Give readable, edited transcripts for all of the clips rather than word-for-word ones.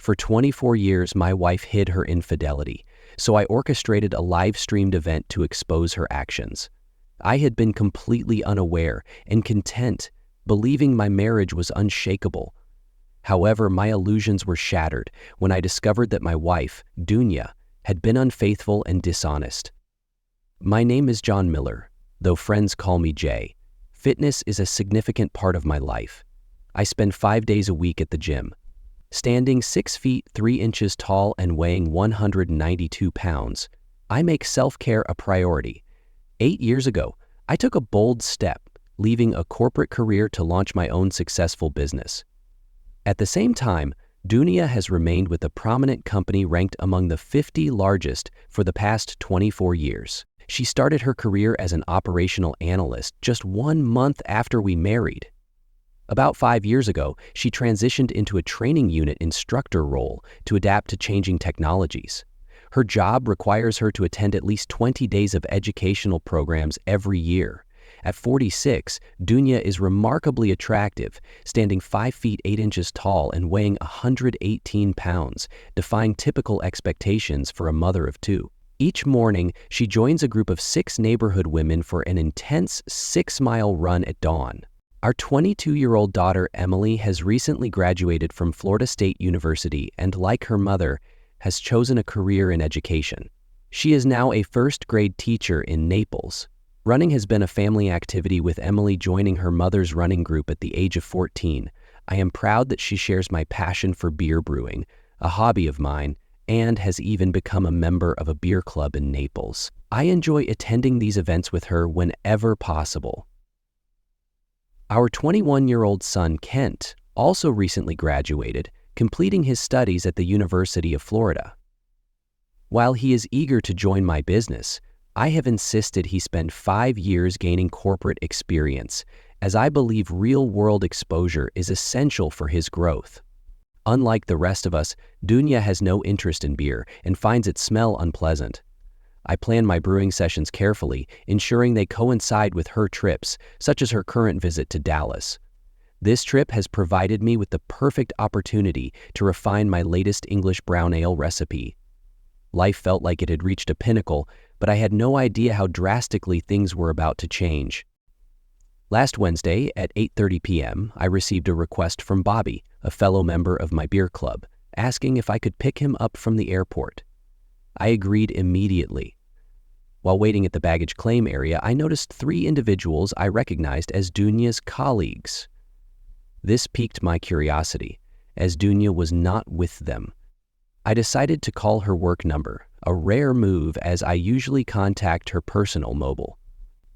For 24 years, my wife hid her infidelity, so I orchestrated a live-streamed event to expose her actions. I had been completely unaware and content, believing my marriage was unshakable. However, my illusions were shattered when I discovered that my wife, Dunya, had been unfaithful and dishonest. My name is John Miller, though friends call me Jay. Fitness is a significant part of my life. I spend 5 days a week at the gym. Standing 6 feet 3 inches tall and weighing 192 pounds, I make self-care a priority. 8 years ago, I took a bold step, leaving a corporate career to launch my own successful business. At the same time, Dunya has remained with a prominent company ranked among the 50 largest for the past 24 years. She started her career as an operational analyst just 1 month after we married. About 5 years ago, she transitioned into a training unit instructor role to adapt to changing technologies. Her job requires her to attend at least 20 days of educational programs every year. At 46, Dunya is remarkably attractive, standing 5 feet 8 inches tall and weighing 118 pounds, defying typical expectations for a mother of 2. Each morning, she joins a group of 6 neighborhood women for an intense 6-mile run at dawn. Our 22-year-old daughter, Emily, has recently graduated from Florida State University and, like her mother, has chosen a career in education. She is now a first-grade teacher in Naples. Running has been a family activity, with Emily joining her mother's running group at the age of 14. I am proud that she shares my passion for beer brewing, a hobby of mine, and has even become a member of a beer club in Naples. I enjoy attending these events with her whenever possible. Our 21-year-old son, Kent, also recently graduated, completing his studies at the University of Florida. While he is eager to join my business, I have insisted he spend 5 years gaining corporate experience, as I believe real-world exposure is essential for his growth. Unlike the rest of us, Dunya has no interest in beer and finds its smell unpleasant. I plan my brewing sessions carefully, ensuring they coincide with her trips, such as her current visit to Dallas. This trip has provided me with the perfect opportunity to refine my latest English brown ale recipe. Life felt like it had reached a pinnacle, but I had no idea how drastically things were about to change. Last Wednesday at 8:30 p.m., I received a request from Bobby, a fellow member of my beer club, asking if I could pick him up from the airport. I agreed immediately. While waiting at the baggage claim area, I noticed 3 individuals I recognized as Dunya's colleagues. This piqued my curiosity, as Dunya was not with them. I decided to call her work number, a rare move as I usually contact her personal mobile.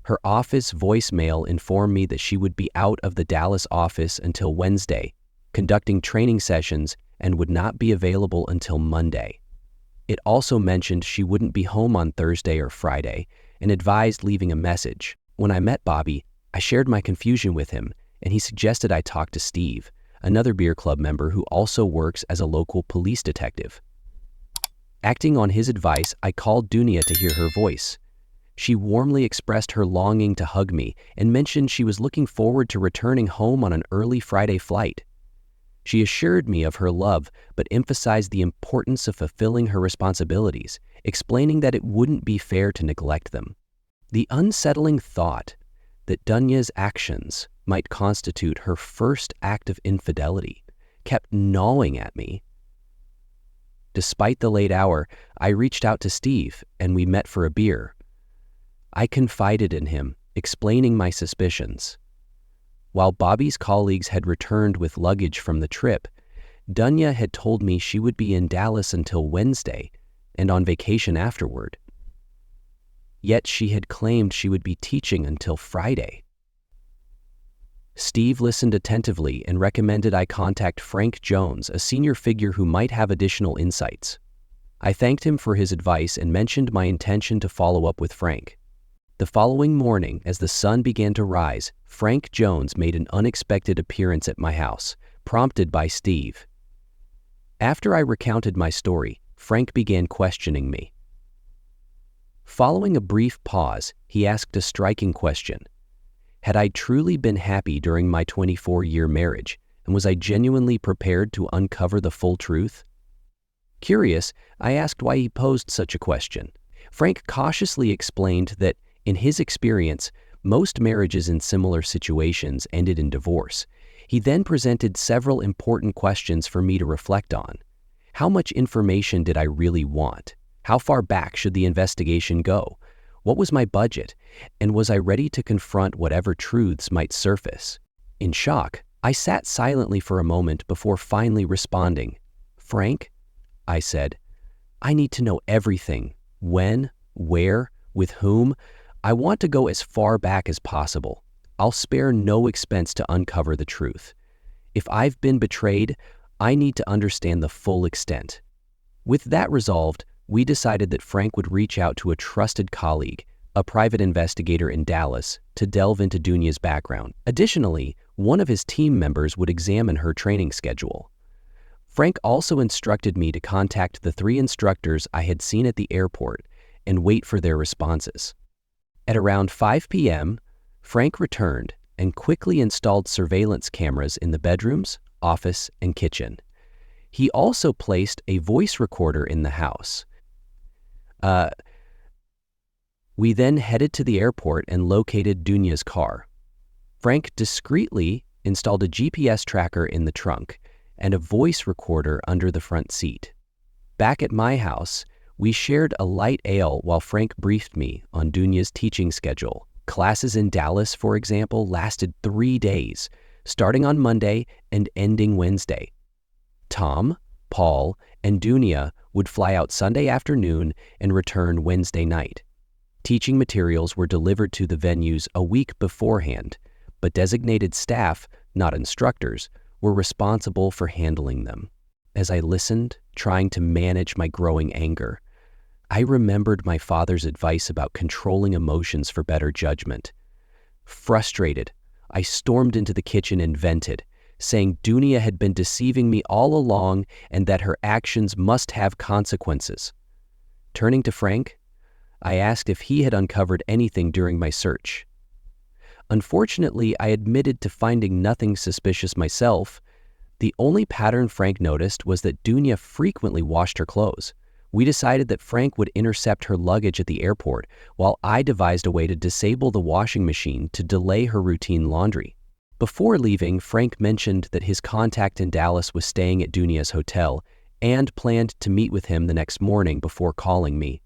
Her office voicemail informed me that she would be out of the Dallas office until Wednesday, conducting training sessions, and would not be available until Monday. It also mentioned she wouldn't be home on Thursday or Friday, and advised leaving a message. When I met Bobby, I shared my confusion with him, and he suggested I talk to Steve, another beer club member who also works as a local police detective. Acting on his advice, I called Dunya to hear her voice. She warmly expressed her longing to hug me and mentioned she was looking forward to returning home on an early Friday flight. She assured me of her love, but emphasized the importance of fulfilling her responsibilities, explaining that it wouldn't be fair to neglect them. The unsettling thought that Dunya's actions might constitute her first act of infidelity kept gnawing at me. Despite the late hour, I reached out to Steve and we met for a beer. I confided in him, explaining my suspicions. While Bobby's colleagues had returned with luggage from the trip, Dunya had told me she would be in Dallas until Wednesday and on vacation afterward. Yet she had claimed she would be teaching until Friday. Steve listened attentively and recommended I contact Frank Jones, a senior figure who might have additional insights. I thanked him for his advice and mentioned my intention to follow up with Frank. The following morning, as the sun began to rise, Frank Jones made an unexpected appearance at my house, prompted by Steve. After I recounted my story, Frank began questioning me. Following a brief pause, he asked a striking question. Had I truly been happy during my 24-year marriage, and was I genuinely prepared to uncover the full truth? Curious, I asked why he posed such a question. Frank cautiously explained that, in his experience, most marriages in similar situations ended in divorce. He then presented several important questions for me to reflect on. How much information did I really want? How far back should the investigation go? What was my budget? And was I ready to confront whatever truths might surface? In shock, I sat silently for a moment before finally responding. "Frank," I said, "I need to know everything. When, where, with whom. I want to go as far back as possible. I'll spare no expense to uncover the truth. If I've been betrayed, I need to understand the full extent." With that resolved, we decided that Frank would reach out to a trusted colleague, a private investigator in Dallas, to delve into Dunya's background. Additionally, one of his team members would examine her training schedule. Frank also instructed me to contact the 3 instructors I had seen at the airport and wait for their responses. At around 5 p.m., Frank returned and quickly installed surveillance cameras in the bedrooms, office, and kitchen. He also placed a voice recorder in the house. We then headed to the airport and located Dunya's car. Frank discreetly installed a GPS tracker in the trunk and a voice recorder under the front seat. Back at my house, we shared a light ale while Frank briefed me on Dunya's teaching schedule. Classes in Dallas, for example, lasted 3 days, starting on Monday and ending Wednesday. Tom, Paul, and Dunya would fly out Sunday afternoon and return Wednesday night. Teaching materials were delivered to the venues a week beforehand, but designated staff, not instructors, were responsible for handling them. As I listened, trying to manage my growing anger, I remembered my father's advice about controlling emotions for better judgment. Frustrated, I stormed into the kitchen and vented, saying Dunya had been deceiving me all along and that her actions must have consequences. Turning to Frank, I asked if he had uncovered anything during my search. Unfortunately, I admitted to finding nothing suspicious myself. The only pattern Frank noticed was that Dunya frequently washed her clothes. We decided that Frank would intercept her luggage at the airport, while I devised a way to disable the washing machine to delay her routine laundry. Before leaving, Frank mentioned that his contact in Dallas was staying at Dunya's hotel and planned to meet with him the next morning before calling me.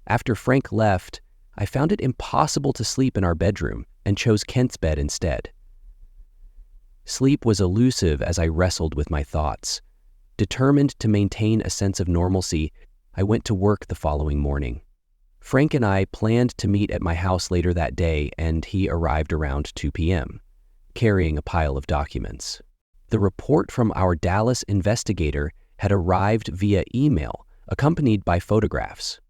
After Frank left, I found it impossible to sleep in our bedroom and chose Kent's bed instead. Sleep was elusive as I wrestled with my thoughts. Determined to maintain a sense of normalcy, I went to work the following morning. Frank and I planned to meet at my house later that day, and he arrived around 2 p.m., carrying a pile of documents. The report from our Dallas investigator had arrived via email, accompanied by photographs.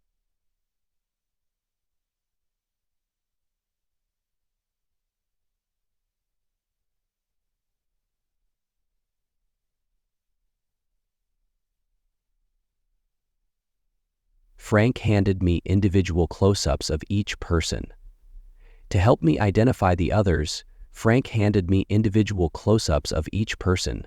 Frank handed me individual close-ups of each person. To help me identify the others, Frank handed me individual close-ups of each person.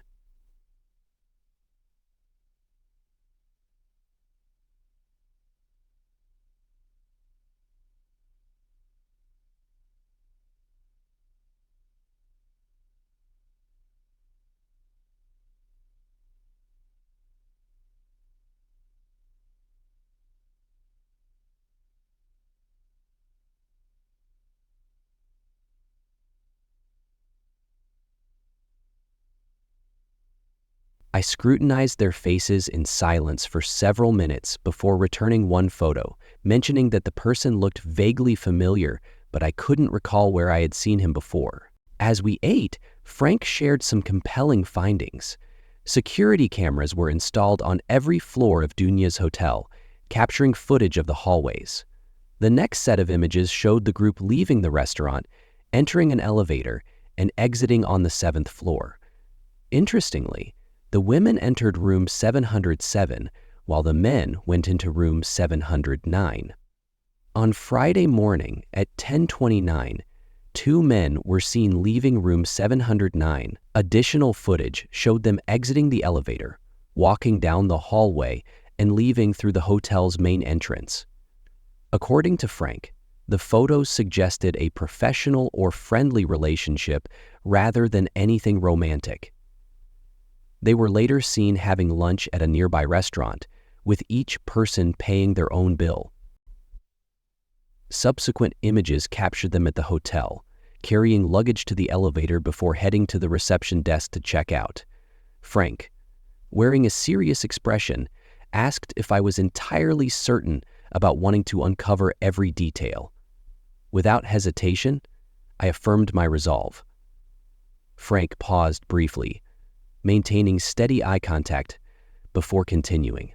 I scrutinized their faces in silence for several minutes before returning one photo, mentioning that the person looked vaguely familiar, but I couldn't recall where I had seen him before. As we ate, Frank shared some compelling findings. Security cameras were installed on every floor of Dunya's hotel, capturing footage of the hallways. The next set of images showed the group leaving the restaurant, entering an elevator, and exiting on the 7th floor. Interestingly, the women entered room 707, while the men went into room 709. On Friday morning at 10:29, 2 men were seen leaving room 709. Additional footage showed them exiting the elevator, walking down the hallway, and leaving through the hotel's main entrance. According to Frank, the photos suggested a professional or friendly relationship rather than anything romantic. They were later seen having lunch at a nearby restaurant, with each person paying their own bill. Subsequent images captured them at the hotel, carrying luggage to the elevator before heading to the reception desk to check out. Frank, wearing a serious expression, asked if I was entirely certain about wanting to uncover every detail. Without hesitation, I affirmed my resolve. Frank paused briefly, maintaining steady eye contact before continuing.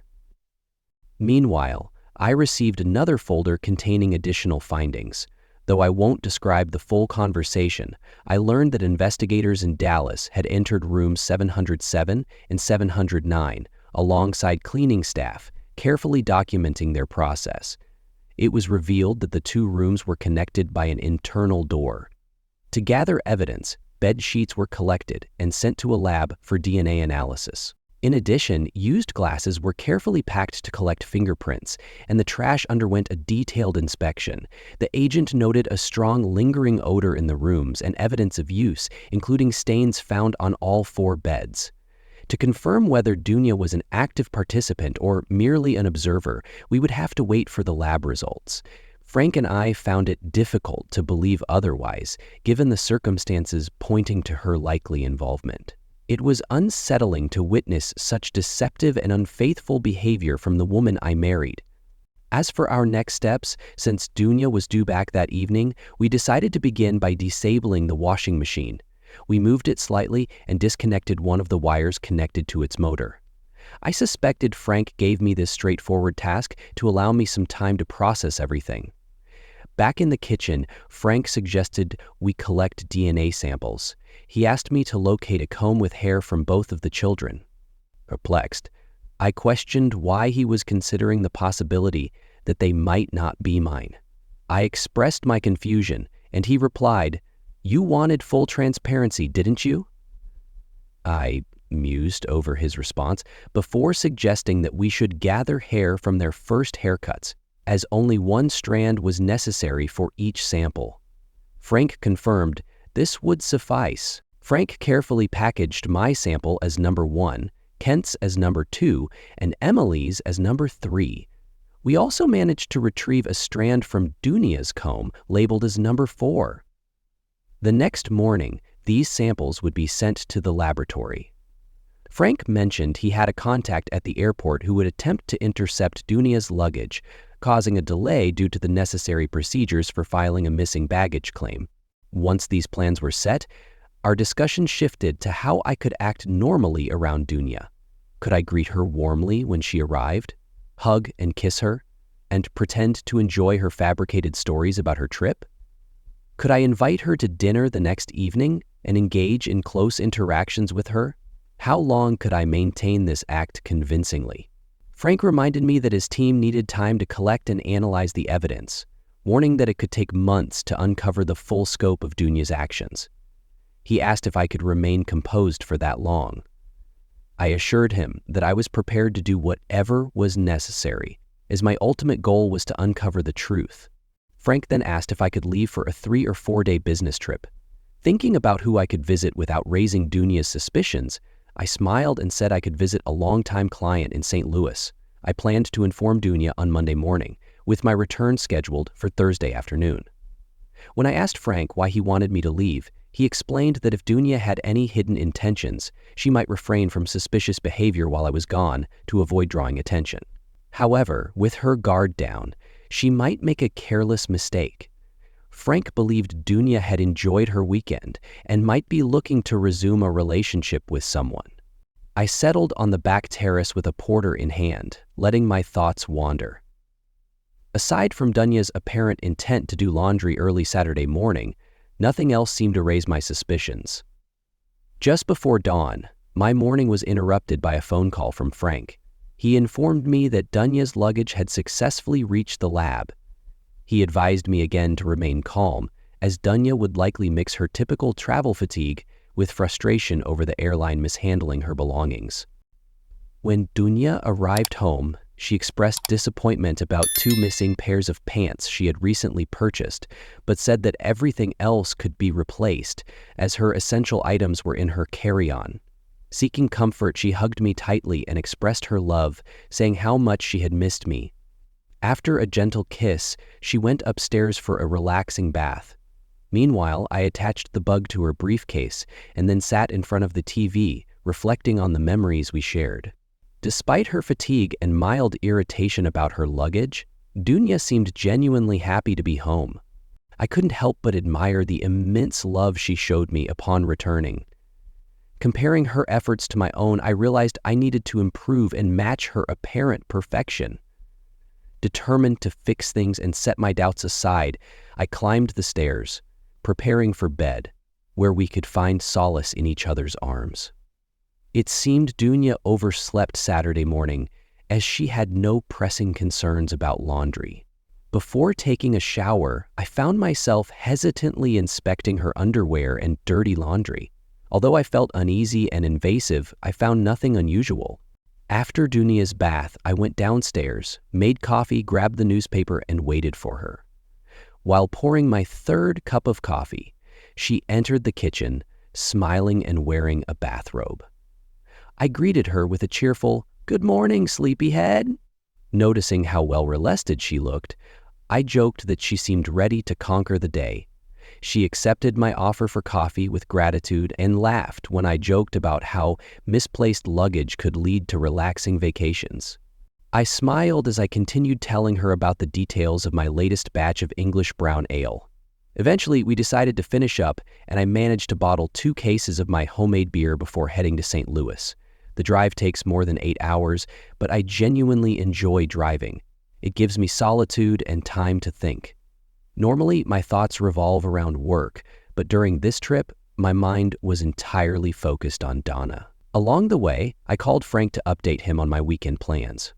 Meanwhile, I received another folder containing additional findings. Though I won't describe the full conversation, I learned that investigators in Dallas had entered rooms 707 and 709 alongside cleaning staff, carefully documenting their process. It was revealed that the two rooms were connected by an internal door. To gather evidence, bed sheets were collected and sent to a lab for DNA analysis. In addition, used glasses were carefully packed to collect fingerprints, and the trash underwent a detailed inspection. The agent noted a strong lingering odor in the rooms and evidence of use, including stains found on all 4 beds. To confirm whether Dunya was an active participant or merely an observer, we would have to wait for the lab results. Frank and I found it difficult to believe otherwise, given the circumstances pointing to her likely involvement. It was unsettling to witness such deceptive and unfaithful behavior from the woman I married. As for our next steps, since Dunya was due back that evening, we decided to begin by disabling the washing machine. We moved it slightly and disconnected one of the wires connected to its motor. I suspected Frank gave me this straightforward task to allow me some time to process everything. Back in the kitchen, Frank suggested we collect DNA samples. He asked me to locate a comb with hair from both of the children. Perplexed, I questioned why he was considering the possibility that they might not be mine. I expressed my confusion, and he replied, "You wanted full transparency, didn't you?" I mused over his response before suggesting that we should gather hair from their first haircuts, as only one strand was necessary for each sample. Frank confirmed this would suffice. Frank carefully packaged my sample as number 1, Kent's as number 2, and Emily's as number 3. We also managed to retrieve a strand from Dunya's comb labeled as number 4. The next morning, these samples would be sent to the laboratory. Frank mentioned he had a contact at the airport who would attempt to intercept Dunya's luggage, causing a delay due to the necessary procedures for filing a missing baggage claim. Once these plans were set, our discussion shifted to how I could act normally around Dunya. Could I greet her warmly when she arrived, hug and kiss her, and pretend to enjoy her fabricated stories about her trip? Could I invite her to dinner the next evening and engage in close interactions with her? How long could I maintain this act convincingly? Frank reminded me that his team needed time to collect and analyze the evidence, warning that it could take months to uncover the full scope of Dunya's actions. He asked if I could remain composed for that long. I assured him that I was prepared to do whatever was necessary, as my ultimate goal was to uncover the truth. Frank then asked if I could leave for a 3 or 4 day business trip. Thinking about who I could visit without raising Dunya's suspicions, I smiled and said I could visit a longtime client in St. Louis. I planned to inform Dunya on Monday morning, with my return scheduled for Thursday afternoon. When I asked Frank why he wanted me to leave, he explained that if Dunya had any hidden intentions, she might refrain from suspicious behavior while I was gone to avoid drawing attention. However, with her guard down, she might make a careless mistake. Frank believed Dunya had enjoyed her weekend and might be looking to resume a relationship with someone. I settled on the back terrace with a porter in hand, letting my thoughts wander. Aside from Dunya's apparent intent to do laundry early Saturday morning, nothing else seemed to raise my suspicions. Just before dawn, my morning was interrupted by a phone call from Frank. He informed me that Dunya's luggage had successfully reached the lab. He advised me again to remain calm, as Dunya would likely mix her typical travel fatigue with frustration over the airline mishandling her belongings. When Dunya arrived home, She expressed disappointment about 2 missing pairs of pants she had recently purchased, but said that everything else could be replaced, as her essential items were in her carry-on. Seeking comfort, she hugged me tightly and expressed her love, saying how much she had missed me. After a gentle kiss, she went upstairs for a relaxing bath. Meanwhile, I attached the bug to her briefcase and then sat in front of the TV, reflecting on the memories we shared. Despite her fatigue and mild irritation about her luggage, Dunya seemed genuinely happy to be home. I couldn't help but admire the immense love she showed me upon returning. Comparing her efforts to my own, I realized I needed to improve and match her apparent perfection. Determined to fix things and set my doubts aside, I climbed the stairs, preparing for bed, where we could find solace in each other's arms. It seemed Dunya overslept Saturday morning, as she had no pressing concerns about laundry. Before taking a shower, I found myself hesitantly inspecting her underwear and dirty laundry. Although I felt uneasy and invasive, I found nothing unusual. After Dunya's bath, I went downstairs, made coffee, grabbed the newspaper, and waited for her. While pouring my 3rd cup of coffee, she entered the kitchen, smiling and wearing a bathrobe. I greeted her with a cheerful, "Good morning, sleepyhead." Noticing how well-rested she looked, I joked that she seemed ready to conquer the day. She accepted my offer for coffee with gratitude and laughed when I joked about how misplaced luggage could lead to relaxing vacations. I smiled as I continued telling her about the details of my latest batch of English brown ale. Eventually, we decided to finish up, and I managed to bottle 2 cases of my homemade beer before heading to St. Louis. The drive takes more than 8 hours, but I genuinely enjoy driving. It gives me solitude and time to think. Normally, my thoughts revolve around work, but during this trip, my mind was entirely focused on Donna. Along the way, I called Frank to update him on my weekend plans.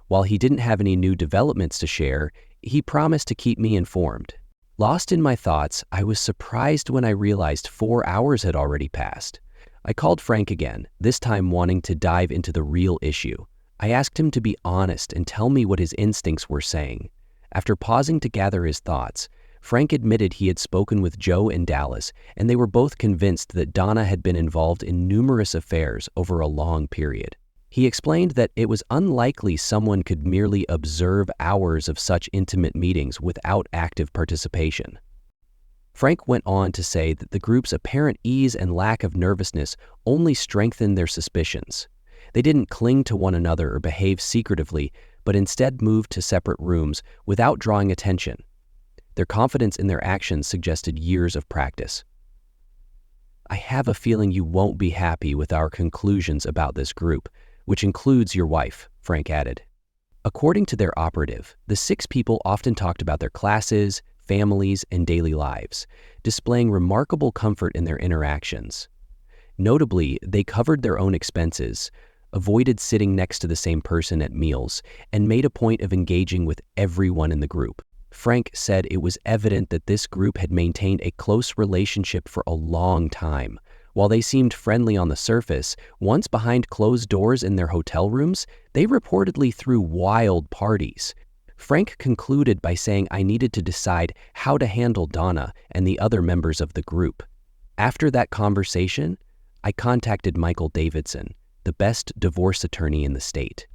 While he didn't have any new developments to share, he promised to keep me informed. Lost in my thoughts, I was surprised when I realized 4 hours had already passed. I called Frank again, this time wanting to dive into the real issue. I asked him to be honest and tell me what his instincts were saying. After pausing to gather his thoughts, Frank admitted he had spoken with Joe in Dallas, and they were both convinced that Donna had been involved in numerous affairs over a long period. He explained that it was unlikely someone could merely observe hours of such intimate meetings without active participation. Frank went on to say that the group's apparent ease and lack of nervousness only strengthened their suspicions. They didn't cling to one another or behave secretively, but instead moved to separate rooms without drawing attention. Their confidence in their actions suggested years of practice. "I have a feeling you won't be happy with our conclusions about this group, which includes your wife," Frank added. According to their operative, the 6 people often talked about their classes, families, and daily lives, displaying remarkable comfort in their interactions. Notably, they covered their own expenses, avoided sitting next to the same person at meals, and made a point of engaging with everyone in the group. Frank said it was evident that this group had maintained a close relationship for a long time. While they seemed friendly on the surface, once behind closed doors in their hotel rooms, they reportedly threw wild parties. Frank concluded by saying I needed to decide how to handle Donna and the other members of the group. After that conversation, I contacted Michael Davidson, the best divorce attorney in the state.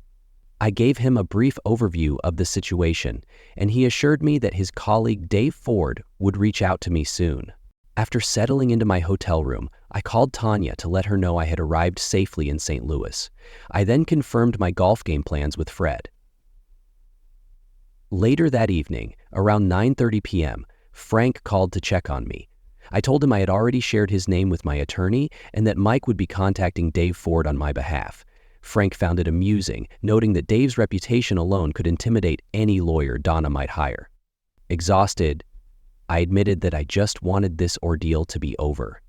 I gave him a brief overview of the situation, and he assured me that his colleague Dave Ford would reach out to me soon. After settling into my hotel room, I called Tanya to let her know I had arrived safely in St. Louis. I then confirmed my golf game plans with Fred. Later that evening, around 9:30 p.m., Frank called to check on me. I told him I had already shared his name with my attorney and that Mike would be contacting Dave Ford on my behalf. Frank found it amusing, noting that Dave's reputation alone could intimidate any lawyer Donna might hire. Exhausted, I admitted that I just wanted this ordeal to be over.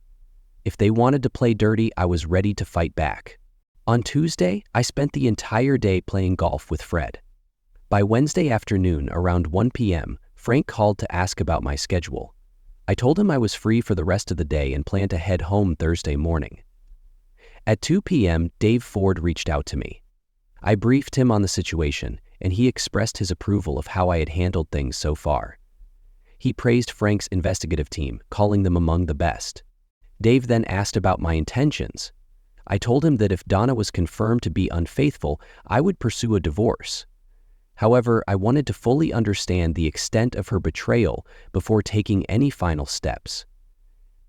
If they wanted to play dirty, I was ready to fight back. On Tuesday, I spent the entire day playing golf with Fred. By Wednesday afternoon, around 1 p.m., Frank called to ask about my schedule. I told him I was free for the rest of the day and planned to head home Thursday morning. At 2 p.m., Dave Ford reached out to me. I briefed him on the situation, and he expressed his approval of how I had handled things so far. He praised Frank's investigative team, calling them among the best. Dave then asked about my intentions. I told him that if Donna was confirmed to be unfaithful, I would pursue a divorce. However, I wanted to fully understand the extent of her betrayal before taking any final steps.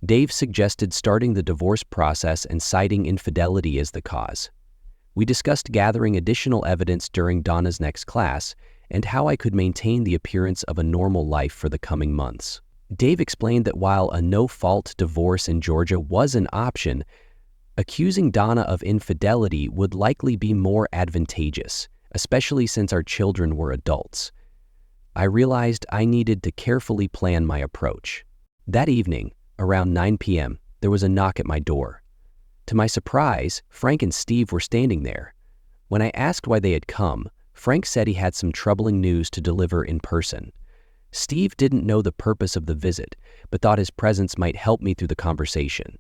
Dave suggested starting the divorce process and citing infidelity as the cause. We discussed gathering additional evidence during Donna's next class and how I could maintain the appearance of a normal life for the coming months. Dave explained that while a no-fault divorce in Georgia was an option, accusing Donna of infidelity would likely be more advantageous, especially since our children were adults. I realized I needed to carefully plan my approach. That evening, around 9 p.m., there was a knock at my door. To my surprise, Frank and Steve were standing there. When I asked why they had come, Frank said he had some troubling news to deliver in person. Steve didn't know the purpose of the visit, but thought his presence might help me through the conversation.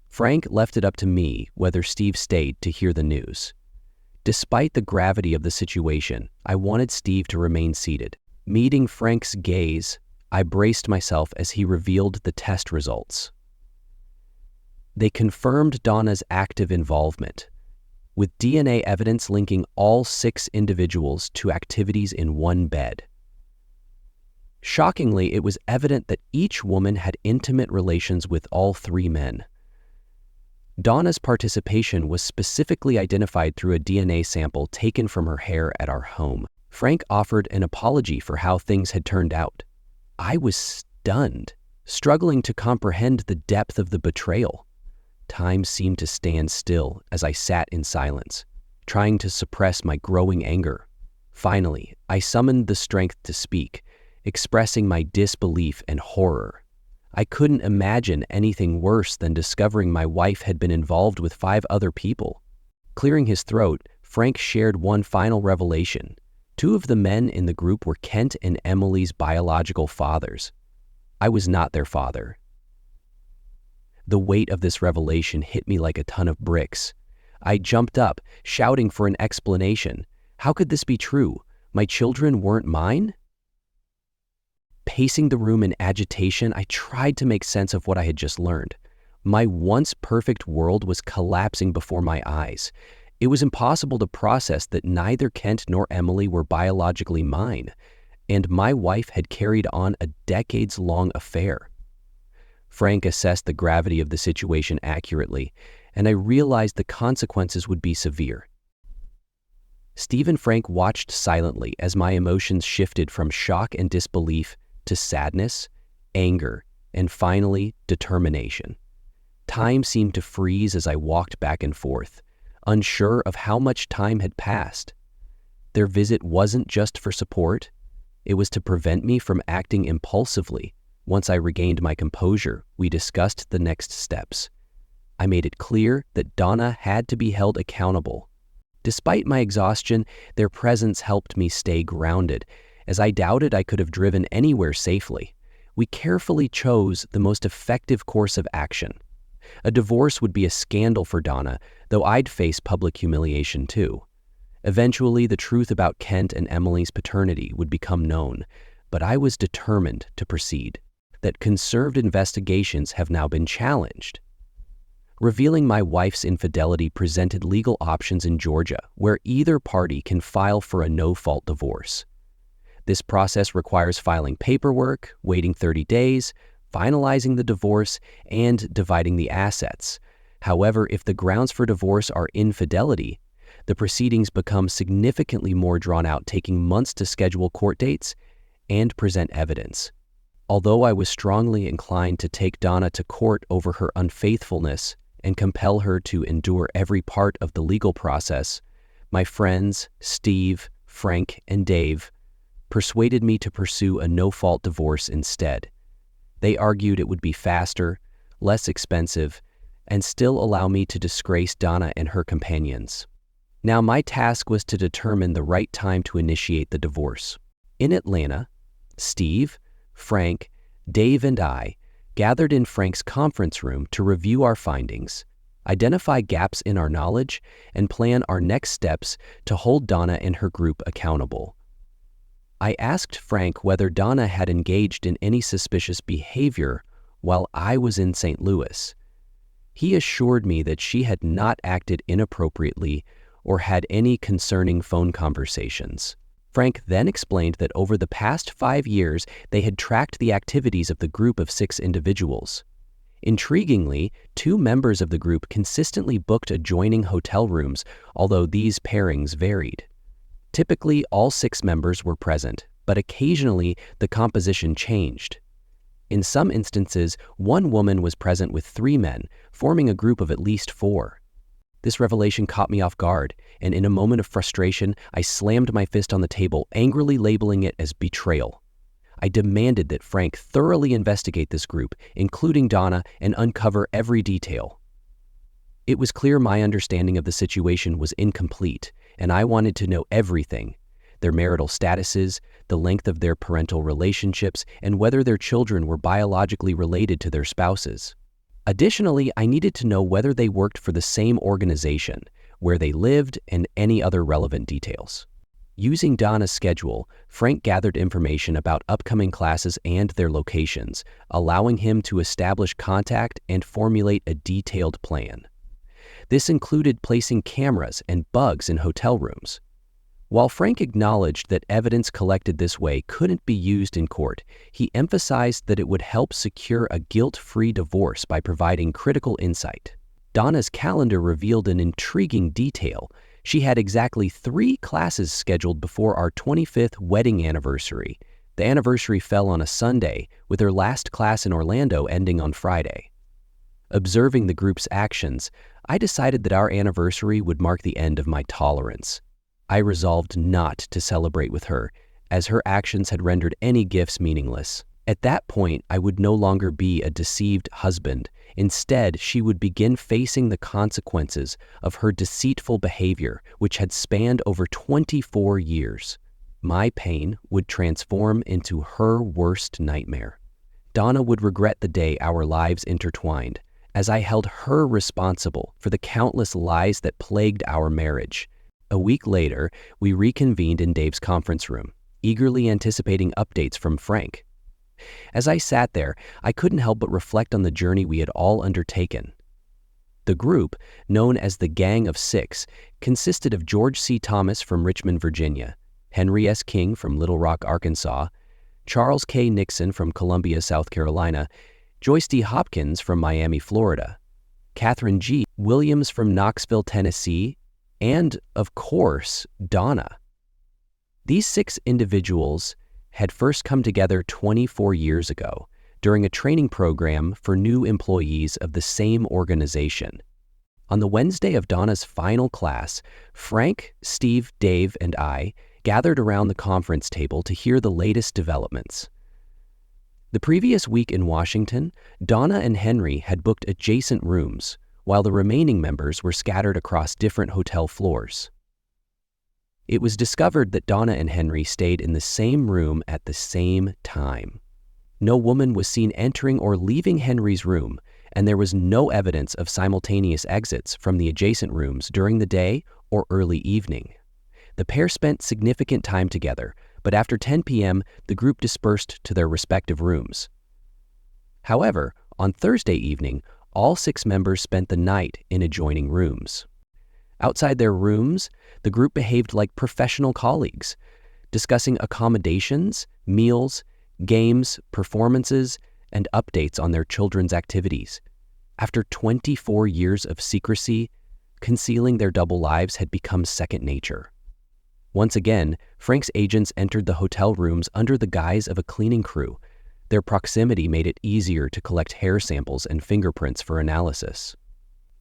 Frank left it up to me whether Steve stayed to hear the news. Despite the gravity of the situation, I wanted Steve to remain seated. Meeting Frank's gaze, I braced myself as he revealed the test results. They confirmed Donna's active involvement, with DNA evidence linking all 6 individuals to activities in one bed. Shockingly, it was evident that each woman had intimate relations with all 3 men. Donna's participation was specifically identified through a DNA sample taken from her hair at our home. Frank offered an apology for how things had turned out. I was stunned, struggling to comprehend the depth of the betrayal. Time seemed to stand still as I sat in silence, trying to suppress my growing anger. Finally, I summoned the strength to speak, expressing my disbelief and horror. I couldn't imagine anything worse than discovering my wife had been involved with 5 other people. Clearing his throat, Frank shared one final revelation. 2 of the men in the group were Kent and Emily's biological fathers. I was not their father. The weight of this revelation hit me like a ton of bricks. I jumped up, shouting for an explanation. How could this be true? My children weren't mine? Pacing the room in agitation, I tried to make sense of what I had just learned. My once perfect world was collapsing before my eyes. It was impossible to process that neither Kent nor Emily were biologically mine, and my wife had carried on a decades-long affair. Frank assessed the gravity of the situation accurately, and I realized the consequences would be severe. Steve and Frank watched silently as my emotions shifted from shock and disbelief to sadness, anger, and finally, determination. Time seemed to freeze as I walked back and forth, unsure of how much time had passed. Their visit wasn't just for support, it was to prevent me from acting impulsively. Once I regained my composure, we discussed the next steps. I made it clear that Donna had to be held accountable. Despite my exhaustion, their presence helped me stay grounded, as I doubted I could have driven anywhere safely. We carefully chose the most effective course of action. A divorce would be a scandal for Donna, though I'd face public humiliation too. Eventually, the truth about Kent and Emily's paternity would become known, but I was determined to proceed. That conserved investigations have now been challenged. Revealing my wife's infidelity presented legal options in Georgia, where either party can file for a no-fault divorce. This process requires filing paperwork, waiting 30 days, finalizing the divorce, and dividing the assets. However, if the grounds for divorce are infidelity, the proceedings become significantly more drawn out, taking months to schedule court dates and present evidence. Although I was strongly inclined to take Donna to court over her unfaithfulness and compel her to endure every part of the legal process, my friends, Steve, Frank, and Dave, persuaded me to pursue a no-fault divorce instead. They argued it would be faster, less expensive, and still allow me to disgrace Donna and her companions. Now my task was to determine the right time to initiate the divorce. In Atlanta, Steve, Frank, Dave, and I gathered in Frank's conference room to review our findings. identify gaps in our knowledge, and plan our next steps to hold Donna and her group accountable. I asked Frank whether Donna had engaged in any suspicious behavior while I was in St. Louis. He assured me that she had not acted inappropriately or had any concerning phone conversations. Frank then explained that over the past 5 years, they had tracked the activities of the group of 6 individuals. Intriguingly, 2 members of the group consistently booked adjoining hotel rooms, although these pairings varied. Typically, all 6 members were present, but occasionally the composition changed. In some instances, 1 woman was present with 3 men, forming a group of at least 4. This revelation caught me off guard, and in a moment of frustration, I slammed my fist on the table, angrily labeling it as betrayal. I demanded that Frank thoroughly investigate this group, including Donna, and uncover every detail. It was clear my understanding of the situation was incomplete, and I wanted to know everything: their marital statuses, the length of their parental relationships, and whether their children were biologically related to their spouses. Additionally, I needed to know whether they worked for the same organization, where they lived, and any other relevant details. Using Donna's schedule, Frank gathered information about upcoming classes and their locations, allowing him to establish contact and formulate a detailed plan. This included placing cameras and bugs in hotel rooms. While Frank acknowledged that evidence collected this way couldn't be used in court, he emphasized that it would help secure a guilt-free divorce by providing critical insight. Donna's calendar revealed an intriguing detail. She had exactly 3 classes scheduled before our 25th wedding anniversary. The anniversary fell on a Sunday, with her last class in Orlando ending on Friday. Observing the group's actions, I decided that our anniversary would mark the end of my tolerance. I resolved not to celebrate with her, as her actions had rendered any gifts meaningless. At that point, I would no longer be a deceived husband. Instead, she would begin facing the consequences of her deceitful behavior, which had spanned over 24 years. My pain would transform into her worst nightmare. Donna would regret the day our lives intertwined, as I held her responsible for the countless lies that plagued our marriage. A week later, we reconvened in Dave's conference room, eagerly anticipating updates from Frank. As I sat there, I couldn't help but reflect on the journey we had all undertaken. The group, known as the Gang of 6, consisted of George C. Thomas from Richmond, Virginia, Henry S. King from Little Rock, Arkansas, Charles K. Nixon from Columbia, South Carolina, Joyce D. Hopkins from Miami, Florida, Catherine G. Williams from Knoxville, Tennessee, and, of course, Donna. These 6 individuals had first come together 24 years ago during a training program for new employees of the same organization. On the Wednesday of Donna's final class, Frank, Steve, Dave, and I gathered around the conference table to hear the latest developments. The previous week in Washington, Donna and Henry had booked adjacent rooms, while the remaining members were scattered across different hotel floors. It was discovered that Donna and Henry stayed in the same room at the same time. No woman was seen entering or leaving Henry's room, and there was no evidence of simultaneous exits from the adjacent rooms during the day or early evening. The pair spent significant time together, but after 10 p.m., the group dispersed to their respective rooms. However, on Thursday evening, all 6 members spent the night in adjoining rooms. Outside their rooms, the group behaved like professional colleagues, discussing accommodations, meals, games, performances, and updates on their children's activities. After 24 years of secrecy, concealing their double lives had become second nature. Once again, Frank's agents entered the hotel rooms under the guise of a cleaning crew. Their proximity made it easier to collect hair samples and fingerprints for analysis.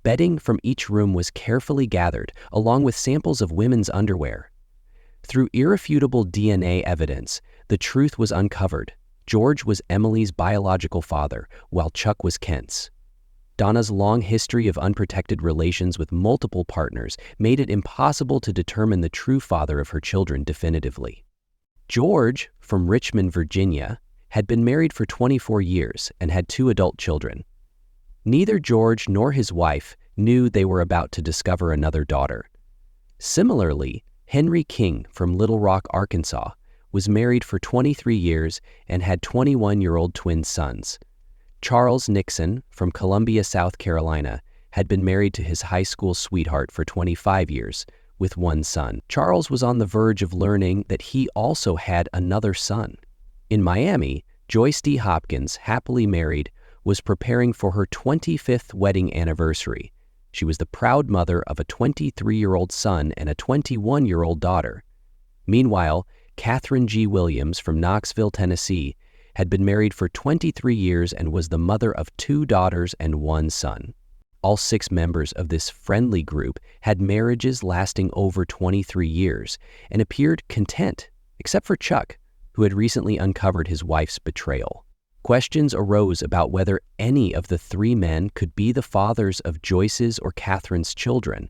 Bedding from each room was carefully gathered, along with samples of women's underwear. Through irrefutable DNA evidence, the truth was uncovered. George was Emily's biological father, while Chuck was Kent's. Donna's long history of unprotected relations with multiple partners made it impossible to determine the true father of her children definitively. George, from Richmond, Virginia, had been married for 24 years and had 2 adult children. Neither George nor his wife knew they were about to discover another daughter. Similarly, Henry King from Little Rock, Arkansas, was married for 23 years and had 21-year-old twin sons. Charles Nixon from Columbia, South Carolina, had been married to his high school sweetheart for 25 years, with one son. Charles was on the verge of learning that he also had another son. In Miami, Joyce D. Hopkins, happily married, was preparing for her 25th wedding anniversary. She was the proud mother of a 23-year-old son and a 21-year-old daughter. Meanwhile, Catherine G. Williams from Knoxville, Tennessee, had been married for 23 years and was the mother of 2 daughters and 1 son. All 6 members of this friendly group had marriages lasting over 23 years and appeared content, except for Chuck, who had recently uncovered his wife's betrayal. Questions arose about whether any of the 3 men could be the fathers of Joyce's or Catherine's children.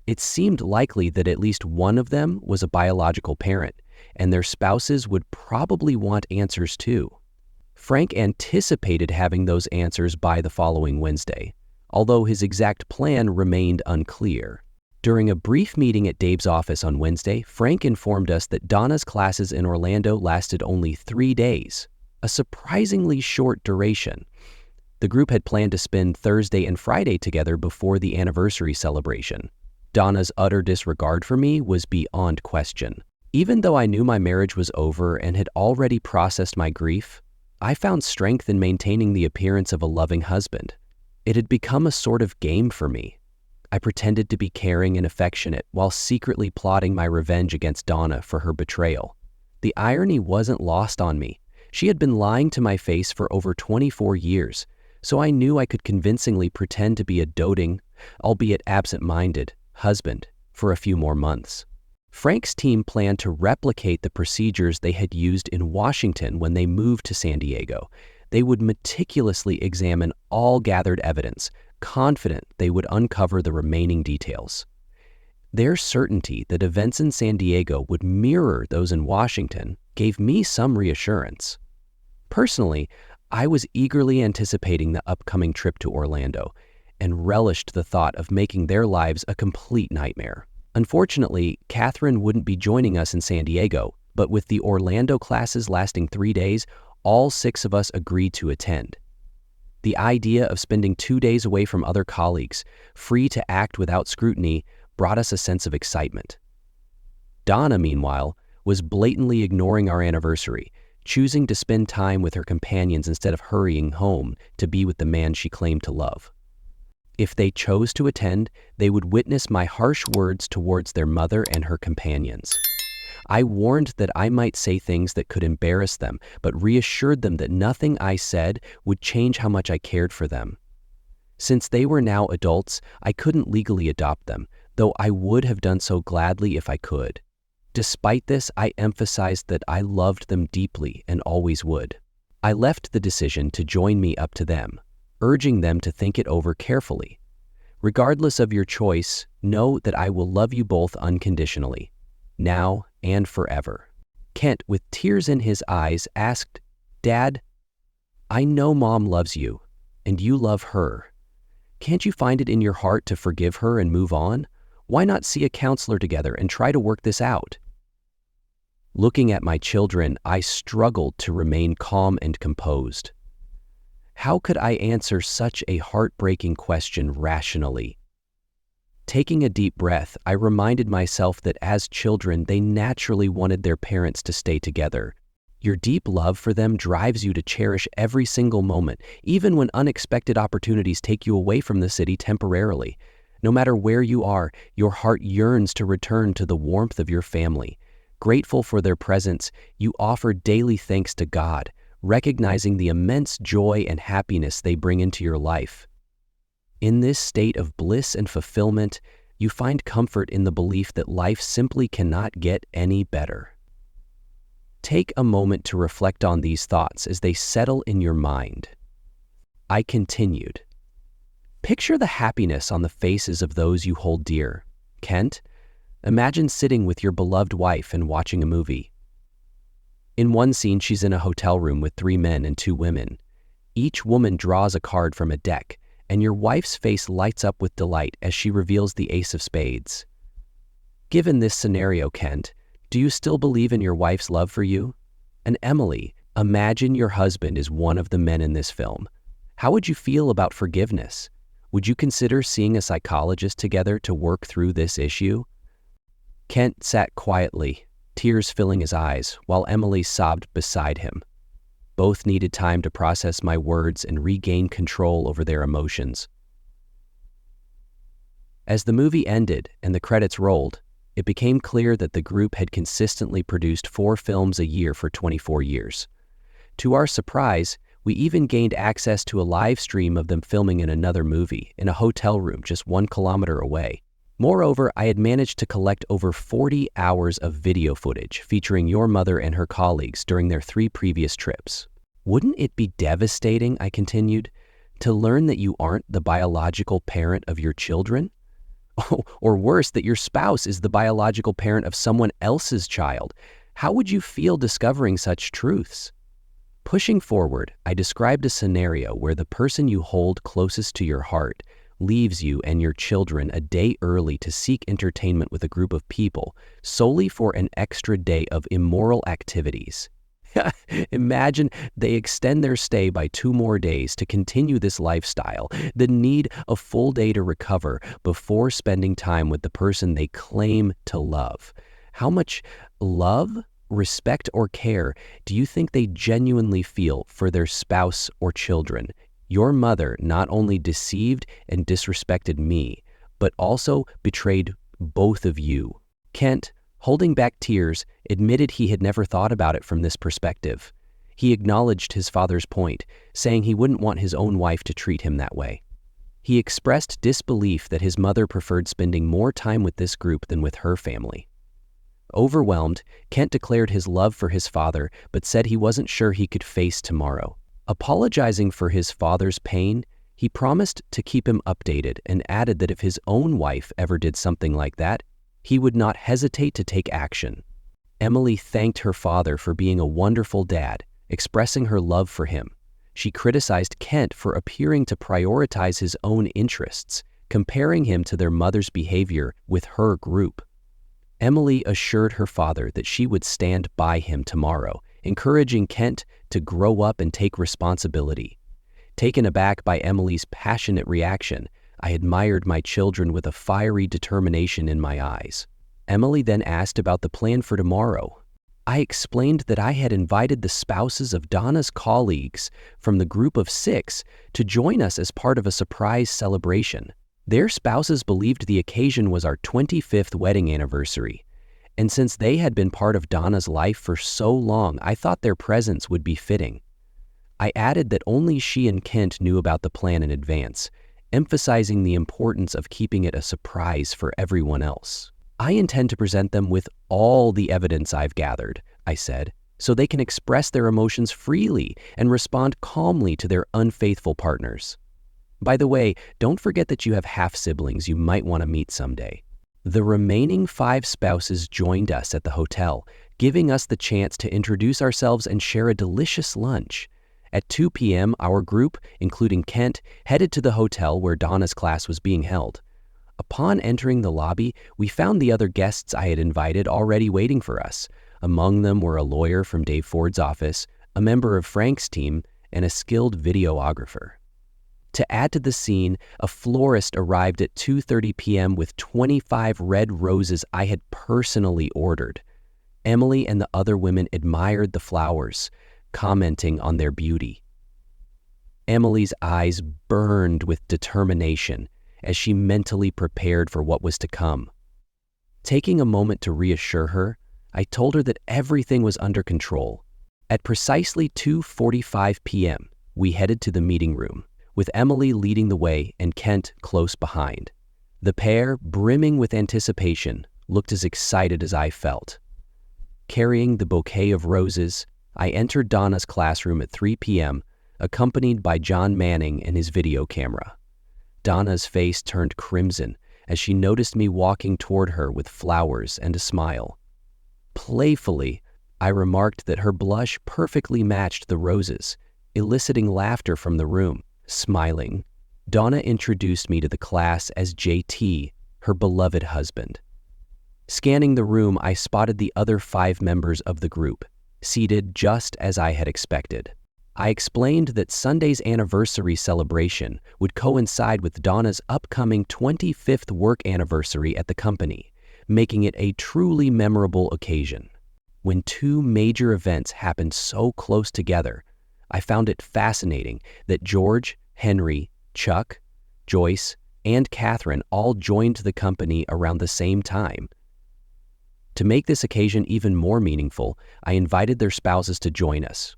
It seemed likely that at least one of them was a biological parent, and their spouses would probably want answers too. Frank anticipated having those answers by the following Wednesday, although his exact plan remained unclear. During a brief meeting at Dave's office on Wednesday, Frank informed us that Donna's classes in Orlando lasted only 3 days, a surprisingly short duration. The group had planned to spend Thursday and Friday together before the anniversary celebration. Donna's utter disregard for me was beyond question. Even though I knew my marriage was over and had already processed my grief, I found strength in maintaining the appearance of a loving husband. It had become a sort of game for me. I pretended to be caring and affectionate while secretly plotting my revenge against Donna for her betrayal. The irony wasn't lost on me. She had been lying to my face for over 24 years, so I knew I could convincingly pretend to be a doting, albeit absent-minded, husband for a few more months. Frank's team planned to replicate the procedures they had used in Washington when they moved to San Diego. They would meticulously examine all gathered evidence, confident they would uncover the remaining details. Their certainty that events in San Diego would mirror those in Washington gave me some reassurance. Personally, I was eagerly anticipating the upcoming trip to Orlando and relished the thought of making their lives a complete nightmare. Unfortunately, Catherine wouldn't be joining us in San Diego, but with the Orlando classes lasting 3 days, all 6 of us agreed to attend. The idea of spending 2 days away from other colleagues, free to act without scrutiny, brought us a sense of excitement. Donna, meanwhile, was blatantly ignoring our anniversary, choosing to spend time with her companions instead of hurrying home to be with the man she claimed to love. If they chose to attend, they would witness my harsh words towards their mother and her companions. I warned that I might say things that could embarrass them, but reassured them that nothing I said would change how much I cared for them. Since they were now adults, I couldn't legally adopt them, though I would have done so gladly if I could. Despite this, I emphasized that I loved them deeply and always would. I left the decision to join me up to them, urging them to think it over carefully. Regardless of your choice, know that I will love you both unconditionally, now and forever. Kent, with tears in his eyes, asked, "Dad, I know Mom loves you, and you love her. Can't you find it in your heart to forgive her and move on? Why not see a counselor together and try to work this out?" Looking at my children, I struggled to remain calm and composed. How could I answer such a heartbreaking question rationally? Taking a deep breath, I reminded myself that as children, they naturally wanted their parents to stay together. Your deep love for them drives you to cherish every single moment, even when unexpected opportunities take you away from the city temporarily. No matter where you are, your heart yearns to return to the warmth of your family. Grateful for their presence, you offer daily thanks to God, recognizing the immense joy and happiness they bring into your life. In this state of bliss and fulfillment, you find comfort in the belief that life simply cannot get any better. Take a moment to reflect on these thoughts as they settle in your mind. I continued. Picture the happiness on the faces of those you hold dear. Kent, imagine sitting with your beloved wife and watching a movie. In one scene, she's in a hotel room with 3 men and 2 women. Each woman draws a card from a deck, and your wife's face lights up with delight as she reveals the ace of spades. Given this scenario, Kent, do you still believe in your wife's love for you? And Emily, imagine your husband is one of the men in this film. How would you feel about forgiveness? Would you consider seeing a psychologist together to work through this issue? Kent sat quietly, tears filling his eyes, while Emily sobbed beside him. Both needed time to process my words and regain control over their emotions. As the movie ended and the credits rolled, it became clear that the group had consistently produced 4 films a year for 24 years. To our surprise, we even gained access to a live stream of them filming in another movie in a hotel room just 1 kilometer away. Moreover, I had managed to collect over 40 hours of video footage featuring your mother and her colleagues during their 3 previous trips. Wouldn't it be devastating, I continued, to learn that you aren't the biological parent of your children? Or worse, that your spouse is the biological parent of someone else's child? How would you feel discovering such truths? Pushing forward, I described a scenario where the person you hold closest to your heart leaves you and your children a day early to seek entertainment with a group of people solely for an extra day of immoral activities. Imagine they extend their stay by 2 more days to continue this lifestyle, then need a full day to recover before spending time with the person they claim to love. How much love, respect, or care do you think they genuinely feel for their spouse or children? Your mother not only deceived and disrespected me, but also betrayed both of you. Kent, holding back tears, admitted he had never thought about it from this perspective. He acknowledged his father's point, saying he wouldn't want his own wife to treat him that way. He expressed disbelief that his mother preferred spending more time with this group than with her family. Overwhelmed, Kent declared his love for his father, but said he wasn't sure he could face tomorrow. Apologizing for his father's pain, he promised to keep him updated and added that if his own wife ever did something like that, he would not hesitate to take action. Emily thanked her father for being a wonderful dad, expressing her love for him. She criticized Kent for appearing to prioritize his own interests, comparing him to their mother's behavior with her group. Emily assured her father that she would stand by him tomorrow, encouraging Kent to grow up and take responsibility. Taken aback by Emily's passionate reaction, I admired my children with a fiery determination in my eyes. Emily then asked about the plan for tomorrow. I explained that I had invited the spouses of Donna's colleagues from the group of 6 to join us as part of a surprise celebration. Their spouses believed the occasion was our 25th wedding anniversary, and since they had been part of Donna's life for so long, I thought their presence would be fitting. I added that only she and Kent knew about the plan in advance, emphasizing the importance of keeping it a surprise for everyone else. I intend to present them with all the evidence I've gathered, I said, so they can express their emotions freely and respond calmly to their unfaithful partners. By the way, don't forget that you have half-siblings you might want to meet someday. The remaining 5 spouses joined us at the hotel, giving us the chance to introduce ourselves and share a delicious lunch. At 2 p.m., our group, including Kent, headed to the hotel where Donna's class was being held. Upon entering the lobby, we found the other guests I had invited already waiting for us. Among them were a lawyer from Dave Ford's office, a member of Frank's team, and a skilled videographer. To add to the scene, a florist arrived at 2:30 p.m. with 25 red roses I had personally ordered. Emily and the other women admired the flowers, commenting on their beauty. Emily's eyes burned with determination as she mentally prepared for what was to come. Taking a moment to reassure her, I told her that everything was under control. At precisely 2:45 p.m., we headed to the meeting room, with Emily leading the way and Kent close behind. The pair, brimming with anticipation, looked as excited as I felt. Carrying the bouquet of roses, I entered Donna's classroom at 3 p.m., accompanied by John Manning and his video camera. Donna's face turned crimson as she noticed me walking toward her with flowers and a smile. Playfully, I remarked that her blush perfectly matched the roses, eliciting laughter from the room. Smiling, Donna introduced me to the class as JT, her beloved husband. Scanning the room, I spotted the other 5 members of the group, seated just as I had expected. I explained that Sunday's anniversary celebration would coincide with Donna's upcoming 25th work anniversary at the company, making it a truly memorable occasion. When 2 major events happened so close together, I found it fascinating that George, Henry, Chuck, Joyce, and Catherine all joined the company around the same time. To make this occasion even more meaningful, I invited their spouses to join us.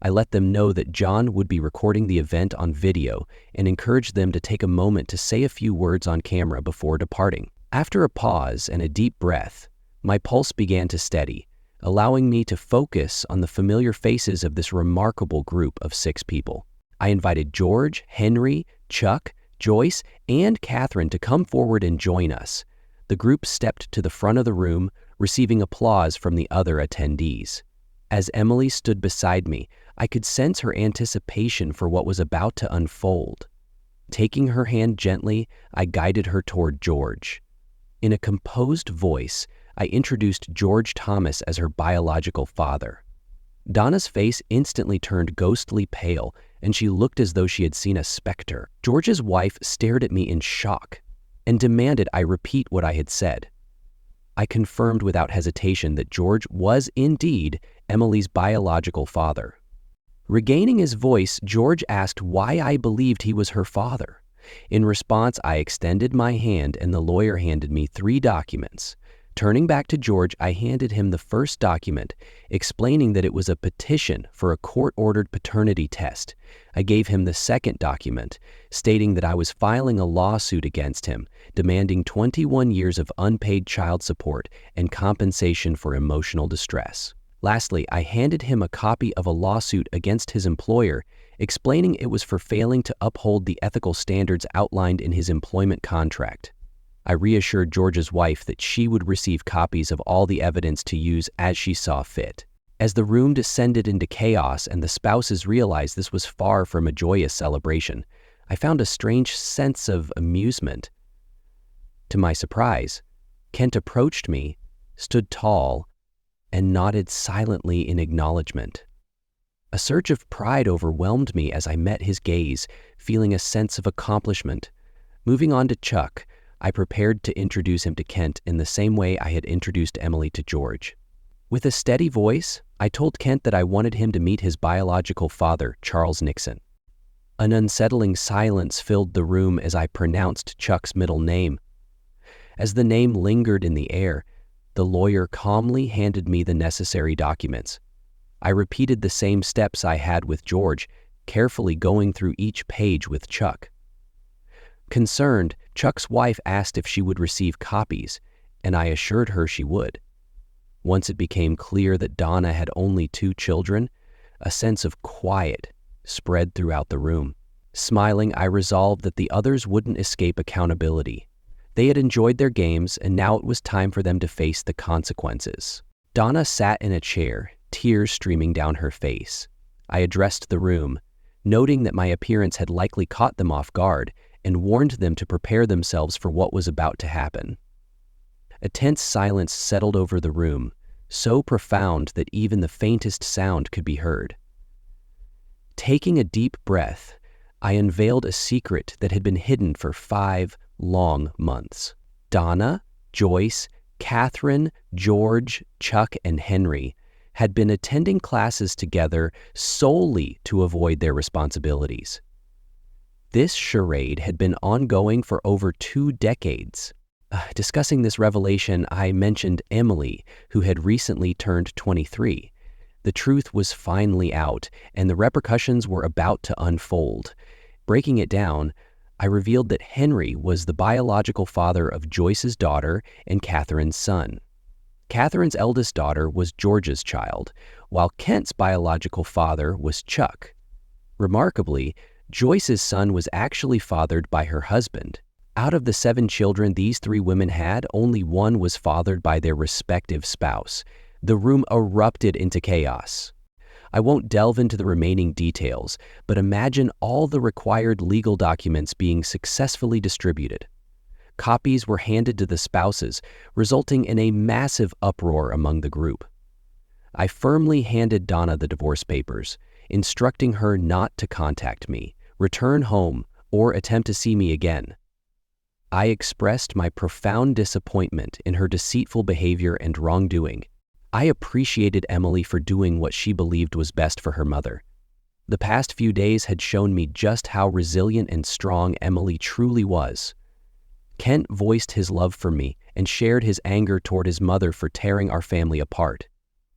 I let them know that John would be recording the event on video and encouraged them to take a moment to say a few words on camera before departing. After a pause and a deep breath, my pulse began to steady, allowing me to focus on the familiar faces of this remarkable group of 6 people. I invited George, Henry, Chuck, Joyce, and Catherine to come forward and join us. The group stepped to the front of the room, receiving applause from the other attendees. As Emily stood beside me, I could sense her anticipation for what was about to unfold. Taking her hand gently, I guided her toward George. In a composed voice, I introduced George Thomas as her biological father. Donna's face instantly turned ghostly pale, and she looked as though she had seen a specter. George's wife stared at me in shock and demanded I repeat what I had said. I confirmed without hesitation that George was indeed Emily's biological father. Regaining his voice, George asked why I believed he was her father. In response, I extended my hand and the lawyer handed me 3 documents. Turning back to George, I handed him the first document, explaining that it was a petition for a court-ordered paternity test. I gave him the second document, stating that I was filing a lawsuit against him, demanding 21 years of unpaid child support and compensation for emotional distress. Lastly, I handed him a copy of a lawsuit against his employer, explaining it was for failing to uphold the ethical standards outlined in his employment contract. I reassured George's wife that she would receive copies of all the evidence to use as she saw fit. As the room descended into chaos and the spouses realized this was far from a joyous celebration, I found a strange sense of amusement. To my surprise, Kent approached me, stood tall, and nodded silently in acknowledgement. A surge of pride overwhelmed me as I met his gaze, feeling a sense of accomplishment. Moving on to Chuck, I prepared to introduce him to Kent in the same way I had introduced Emily to George. With a steady voice, I told Kent that I wanted him to meet his biological father, Charles Nixon. An unsettling silence filled the room as I pronounced Chuck's middle name. As the name lingered in the air, the lawyer calmly handed me the necessary documents. I repeated the same steps I had with George, carefully going through each page with Chuck. Concerned, Chuck's wife asked if she would receive copies, and I assured her she would. Once it became clear that Donna had only 2 children, a sense of quiet spread throughout the room. Smiling, I resolved that the others wouldn't escape accountability. They had enjoyed their games, and now it was time for them to face the consequences. Donna sat in a chair, tears streaming down her face. I addressed the room, noting that my appearance had likely caught them off guard, and warned them to prepare themselves for what was about to happen. A tense silence settled over the room, so profound that even the faintest sound could be heard. Taking a deep breath, I unveiled a secret that had been hidden for 5 long months. Donna, Joyce, Catherine, George, Chuck, and Henry had been attending classes together solely to avoid their responsibilities. This charade had been ongoing for over 2 decades. Discussing this revelation, I mentioned Emily, who had recently turned 23. The truth was finally out, and the repercussions were about to unfold. Breaking it down, I revealed that Henry was the biological father of Joyce's daughter and Catherine's son. Catherine's eldest daughter was George's child, while Kent's biological father was Chuck. Remarkably, Joyce's son was actually fathered by her husband. Out of the 7 children these 3 women had, only 1 was fathered by their respective spouse. The room erupted into chaos. I won't delve into the remaining details, but imagine all the required legal documents being successfully distributed. Copies were handed to the spouses, resulting in a massive uproar among the group. I firmly handed Donna the divorce papers, instructing her not to contact me, return home, or attempt to see me again. I expressed my profound disappointment in her deceitful behavior and wrongdoing. I appreciated Emily for doing what she believed was best for her mother. The past few days had shown me just how resilient and strong Emily truly was. Kent voiced his love for me and shared his anger toward his mother for tearing our family apart.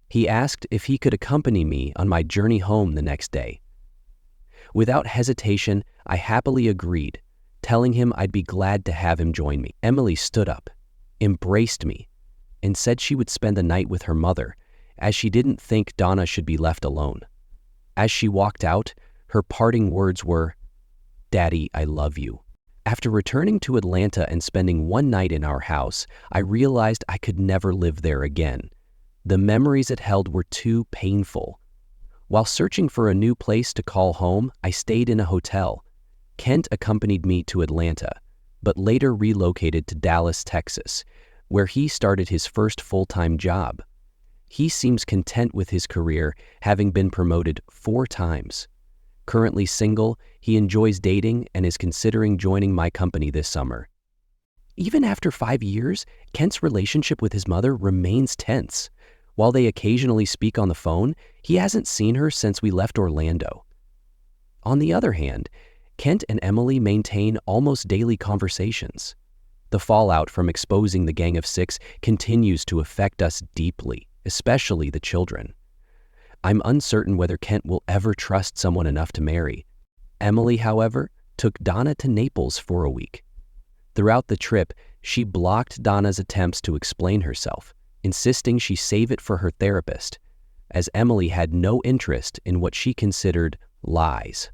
He asked if he could accompany me on my journey home the next day. Without hesitation, I happily agreed, telling him I'd be glad to have him join me. Emily stood up, embraced me, and said she would spend the night with her mother, as she didn't think Donna should be left alone. As she walked out, her parting words were, "Daddy, I love you." After returning to Atlanta and spending one night in our house, I realized I could never live there again. The memories it held were too painful. While searching for a new place to call home, I stayed in a hotel. Kent accompanied me to Atlanta, but later relocated to Dallas, Texas, where he started his first full-time job. He seems content with his career, having been promoted 4 times. Currently single, he enjoys dating and is considering joining my company this summer. Even after 5 years, Kent's relationship with his mother remains tense. While they occasionally speak on the phone, he hasn't seen her since we left Orlando. On the other hand, Kent and Emily maintain almost daily conversations. The fallout from exposing the Gang of Six continues to affect us deeply, especially the children. I'm uncertain whether Kent will ever trust someone enough to marry. Emily, however, took Donna to Naples for a week. Throughout the trip, she blocked Donna's attempts to explain herself, insisting she save it for her therapist, as Emily had no interest in what she considered lies.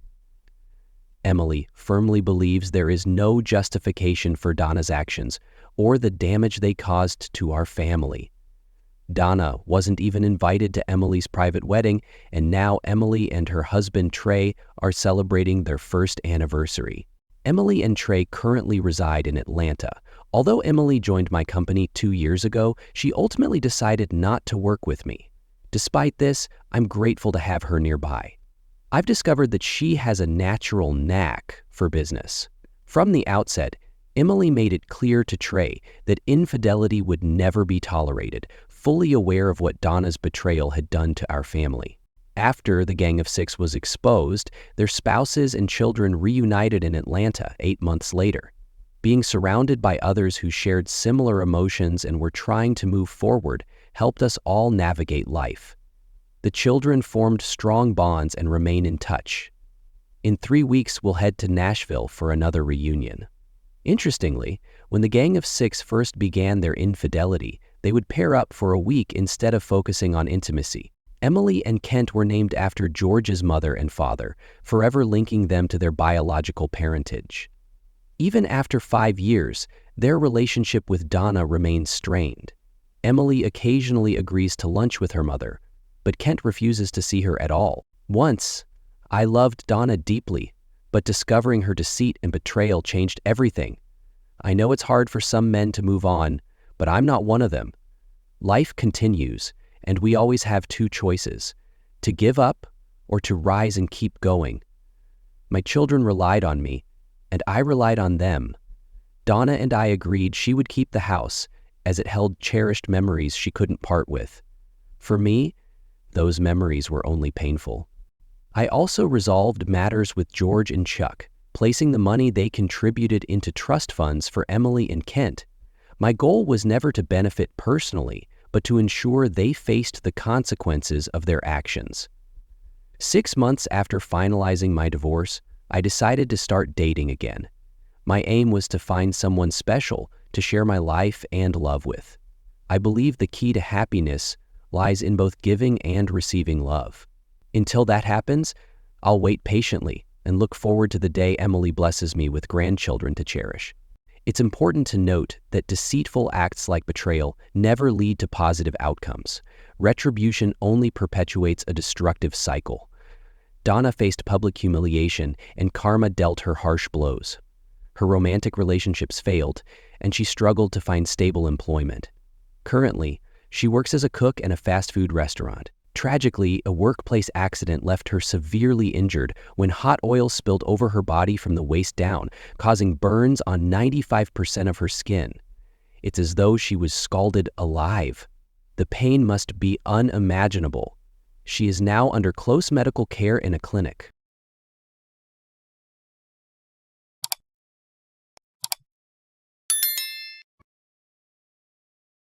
Emily firmly believes there is no justification for Donna's actions or the damage they caused to our family. Donna wasn't even invited to Emily's private wedding, and now Emily and her husband Trey are celebrating their first anniversary. Emily and Trey currently reside in Atlanta. Although Emily joined my company 2 years ago, she ultimately decided not to work with me. Despite this, I'm grateful to have her nearby. I've discovered that she has a natural knack for business. From the outset, Emily made it clear to Trey that infidelity would never be tolerated, fully aware of what Donna's betrayal had done to our family. After the Gang of Six was exposed, their spouses and children reunited in Atlanta 8 months later. Being surrounded by others who shared similar emotions and were trying to move forward helped us all navigate life. The children formed strong bonds and remain in touch. In 3 weeks, we'll head to Nashville for another reunion. Interestingly, when the Gang of Six first began their infidelity, they would pair up for a week instead of focusing on intimacy. Emily and Kent were named after George's mother and father, forever linking them to their biological parentage. Even after 5 years, their relationship with Donna remains strained. Emily occasionally agrees to lunch with her mother, but Kent refuses to see her at all. Once, I loved Donna deeply, but discovering her deceit and betrayal changed everything. I know it's hard for some men to move on, but I'm not one of them. Life continues, and we always have 2 choices: to give up or to rise and keep going. My children relied on me, and I relied on them. Donna and I agreed she would keep the house, as it held cherished memories she couldn't part with. For me, those memories were only painful. I also resolved matters with George and Chuck, placing the money they contributed into trust funds for Emily and Kent. My goal was never to benefit personally, but to ensure they faced the consequences of their actions. 6 months after finalizing my divorce, I decided to start dating again. My aim was to find someone special to share my life and love with. I believe the key to happiness lies in both giving and receiving love. Until that happens, I'll wait patiently and look forward to the day Emily blesses me with grandchildren to cherish. It's important to note that deceitful acts like betrayal never lead to positive outcomes. Retribution only perpetuates a destructive cycle. Donna faced public humiliation, and karma dealt her harsh blows. Her romantic relationships failed, and she struggled to find stable employment. Currently, she works as a cook in a fast food restaurant. Tragically, a workplace accident left her severely injured when hot oil spilled over her body from the waist down, causing burns on 95% of her skin. It's as though she was scalded alive. The pain must be unimaginable. She is now under close medical care in a clinic.